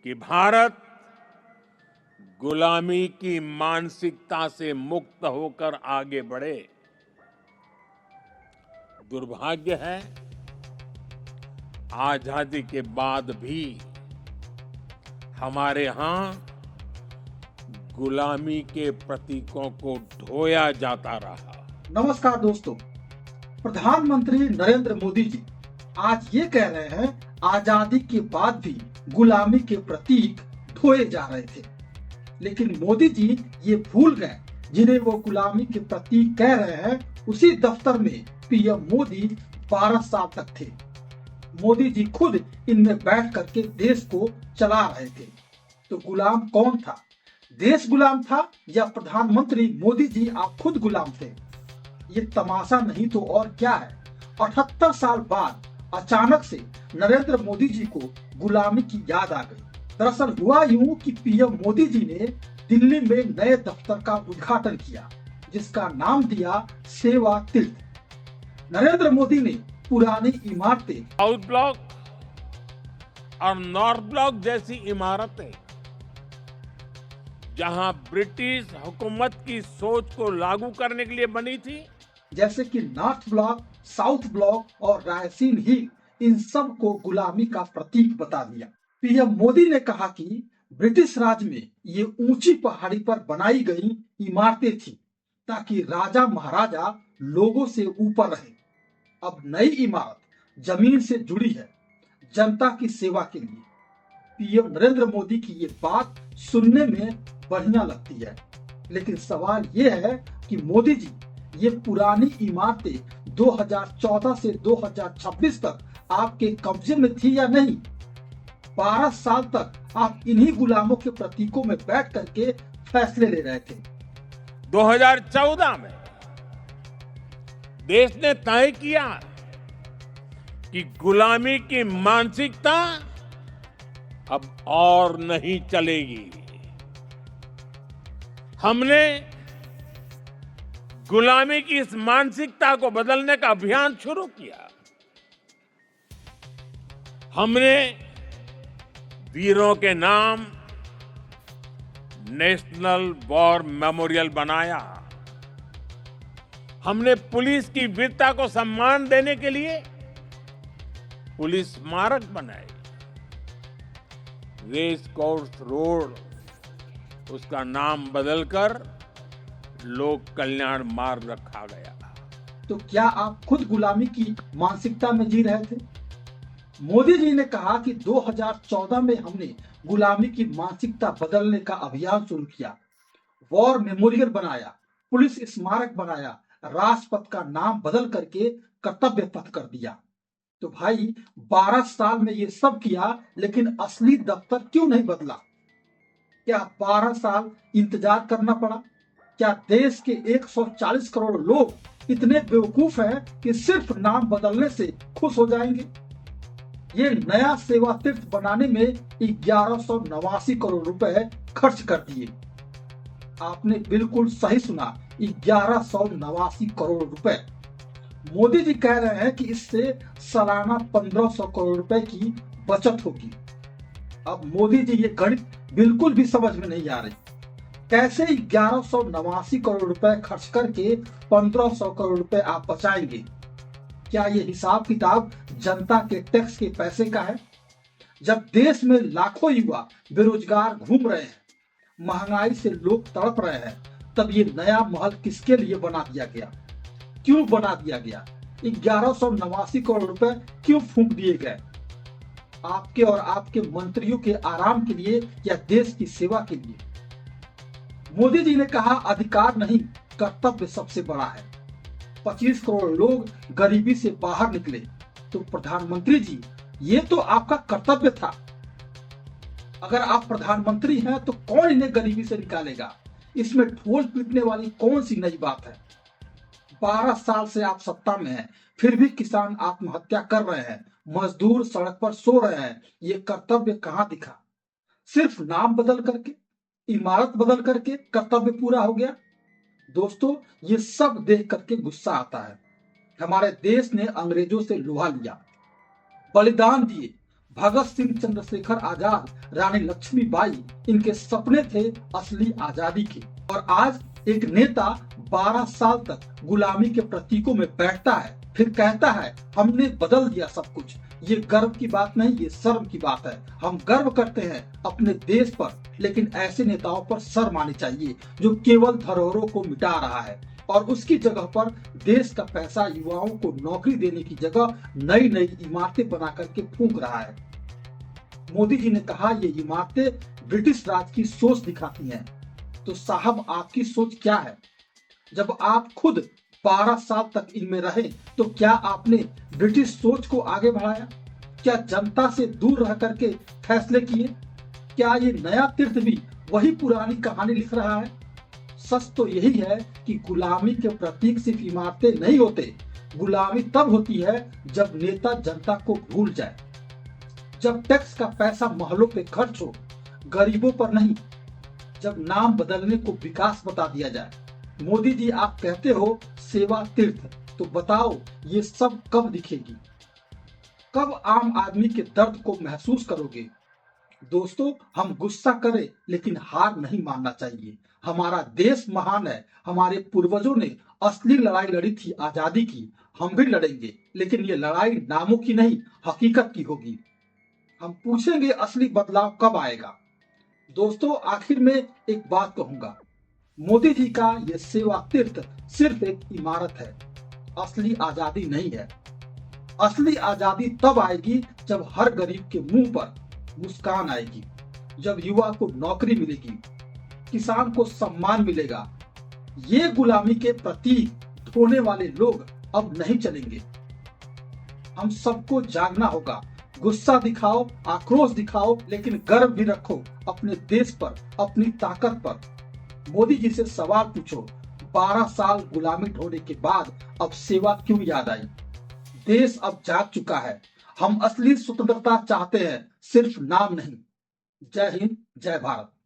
कि भारत गुलामी की मानसिकता से मुक्त होकर आगे बढ़े। दुर्भाग्य है, आजादी के बाद भी हमारे यहां गुलामी के प्रतीकों को ढोया जाता रहा। नमस्कार दोस्तों, प्रधानमंत्री नरेंद्र मोदी जी आज ये कह रहे हैं आजादी के बाद भी गुलामी के प्रतीक ढोए जा रहे थे, लेकिन मोदी जी ये भूल गए जिन्हें वो गुलामी के प्रतीक कह रहे हैं उसी दफ्तर में पीएम मोदी 12 साल तक थे। मोदी जी खुद इनमें बैठ करके देश को चला रहे थे। तो गुलाम कौन था? देश गुलाम था या प्रधानमंत्री मोदी जी आप खुद गुलाम थे? ये तमाशा नहीं तो और क्या है। 78 साल बाद अचानक से नरेंद्र मोदी जी को गुलामी की याद आ गई। दरअसल हुआ यूं कि पीएम मोदी जी ने दिल्ली में नए दफ्तर का उद्घाटन किया, जिसका नाम दिया सेवा तीर्थ। नरेंद्र मोदी ने पुरानी इमारतें, साउथ ब्लॉक और नॉर्थ ब्लॉक जैसी इमारतें जहां ब्रिटिश हुकूमत की सोच को लागू करने के लिए बनी थी, जैसे कि नॉर्थ ब्लॉक, साउथ ब्लॉक और रायसीन हिल, इन सब को गुलामी का प्रतीक बता दिया। पीएम मोदी ने कहा कि ब्रिटिश राज में ये ऊंची पहाड़ी पर बनाई गई इमारतें थी ताकि राजा महाराजा लोगों से ऊपर रहे। अब नई इमारत जमीन से जुड़ी है, जनता की सेवा के लिए। पीएम नरेंद्र मोदी की ये बात सुनने में बढ़िया लगती है, लेकिन सवाल ये है कि मोदी जी ये पुरानी इमारतें 2014 से 2026 तक आपके कब्जे में थी या नहीं? 12 साल तक आप इन्हीं गुलामों के प्रतीकों में बैठ करके फैसले ले रहे थे। 2014 में देश ने तय किया कि गुलामी की मानसिकता अब और नहीं चलेगी। हमने गुलामी की इस मानसिकता को बदलने का अभियान शुरू किया। हमने वीरों के नाम नेशनल वॉर मेमोरियल बनाया। हमने पुलिस की वीरता को सम्मान देने के लिए पुलिस स्मारक बनाए। रेस कोर्स रोड उसका नाम बदलकर लोक कल्याण मार्ग रखा गया। तो क्या आप खुद गुलामी की मानसिकता में जी रहे थे? मोदी जी ने कहा कि 2014 में हमने गुलामी की मानसिकता बदलने का अभियान शुरू किया, वॉर मेमोरियल बनाया, पुलिस स्मारक बनाया, राजपथ का नाम बदल करके कर्तव्य पथ कर दिया। तो भाई 12 साल में ये सब किया, लेकिन असली दफ्तर क्यों नहीं बदला? क्या 12 साल इंतजार करना पड़ा? क्या देश के 140 करोड़ लोग इतने बेवकूफ हैं कि सिर्फ नाम बदलने से खुश हो जाएंगे? ये नया सेवा तीर्थ बनाने में 1189 करोड़ रुपए खर्च कर दिए। आपने बिल्कुल सही सुना, 1189 करोड़ रुपए। मोदी जी कह रहे हैं कि इससे सालाना 1500 करोड़ रुपए की बचत होगी। अब मोदी जी ये गणित बिल्कुल भी समझ में नहीं आ रही। कैसे 1189 करोड़ रुपए खर्च करके 1500 करोड़ रुपए आप बचाएंगे? क्या ये हिसाब किताब जनता के टैक्स के पैसे का है? जब देश में लाखों युवा बेरोजगार घूम रहे हैं, महंगाई से लोग तड़प रहे हैं, तब ये नया महल किसके लिए बना दिया गया? क्यों बना दिया गया? 1189 करोड़ रुपए क्यों फूंक दिए गए? आपके और आपके मंत्रियों के आराम के लिए या देश की सेवा के लिए? मोदी जी ने कहा अधिकार नहीं, कर्तव्य सबसे बड़ा है। 25 करोड़ लोग गरीबी से बाहर निकले, तो प्रधानमंत्री जी ये तो आपका कर्तव्य था। अगर आप प्रधानमंत्री हैं तो कौन इन्हें गरीबी से निकालेगा? इसमें ढोल पीटने वाली कौन सी नई बात है? 12 साल से आप सत्ता में हैं, फिर भी किसान आत्महत्या कर रहे हैं, मजदूर सड़क पर सो रहे हैं। ये कर्तव्य कहां दिखा? सिर्फ नाम बदल करके, इमारत बदल करके कर्तव्य पूरा हो गया। दोस्तों, ये सब देख करके गुस्सा आता है। हमारे देश ने अंग्रेजों से लोहा लिया, बलिदान दिए, भगत सिंह, चंद्रशेखर आजाद, रानी लक्ष्मीबाई, इनके सपने थे असली आजादी के। और आज एक नेता 12 साल तक गुलामी के प्रतीकों में बैठता है, फिर कहता है हमने बदल दिया सब कुछ। ये गर्व की बात नहीं, ये शर्म की बात है। हम गर्व करते हैं अपने देश पर, लेकिन ऐसे नेताओं पर शर्म आनी चाहिए जो केवल धरोहरों को मिटा रहा है और उसकी जगह पर देश का पैसा युवाओं को नौकरी देने की जगह नई नई इमारतें बना करके फूंक रहा है। मोदी जी ने कहा ये इमारतें ब्रिटिश राज की सोच दिखाती हैं। तो साहब, आपकी सोच क्या है? जब आप खुद 12 साल तक इनमें रहे तो क्या आपने ब्रिटिश सोच को आगे बढ़ाया? क्या जनता से दूर रह करके फैसले किए? क्या ये नया तीर्थ भी वही पुरानी कहानी लिख रहा है? सच तो यही है कि गुलामी के प्रतीक सिर्फ इमारतें नहीं होते। गुलामी तब होती है जब नेता जनता को भूल जाए, जब टैक्स का पैसा महलों पे खर्च हो, गरीबों पर नहीं, जब नाम बदलने को विकास बता दिया जाए। मोदी जी, आप कहते हो सेवा तीर्थ, तो बताओ ये सब कब दिखेगी? कब आम आदमी के दर्द को महसूस करोगे? दोस्तों, हम गुस्सा करें लेकिन हार नहीं मानना चाहिए। हमारा देश महान है। हमारे पूर्वजों ने असली लड़ाई लड़ी थी आजादी की। हम भी लड़ेंगे, लेकिन ये लड़ाई नामों की नहीं, हकीकत की होगी। हम पूछेंगे असली बदलाव कब आएगा? दोस्तों, आखिर में एक बात कहूंगा, मोदी जी का ये सेवा तीर्थ सिर्फ एक इमारत है, असली आजादी नहीं है। असली आजादी तब आएगी जब हर गरीब के मुंह पर मुस्कान आएगी, जब युवा को नौकरी मिलेगी, किसान को सम्मान मिलेगा। ये गुलामी के प्रतीक ढोने वाले लोग अब नहीं चलेंगे। हम सबको जागना होगा। गुस्सा दिखाओ, आक्रोश दिखाओ, लेकिन गर्व भी रखो अपने देश पर, अपनी ताकत पर। मोदी जी से सवाल पूछो, 12 साल गुलामी ढोने के बाद अब सेवा क्यों याद आई? देश अब जाग चुका है। हम असली स्वतंत्रता चाहते हैं, सिर्फ नाम नहीं। जय हिंद, जय भारत।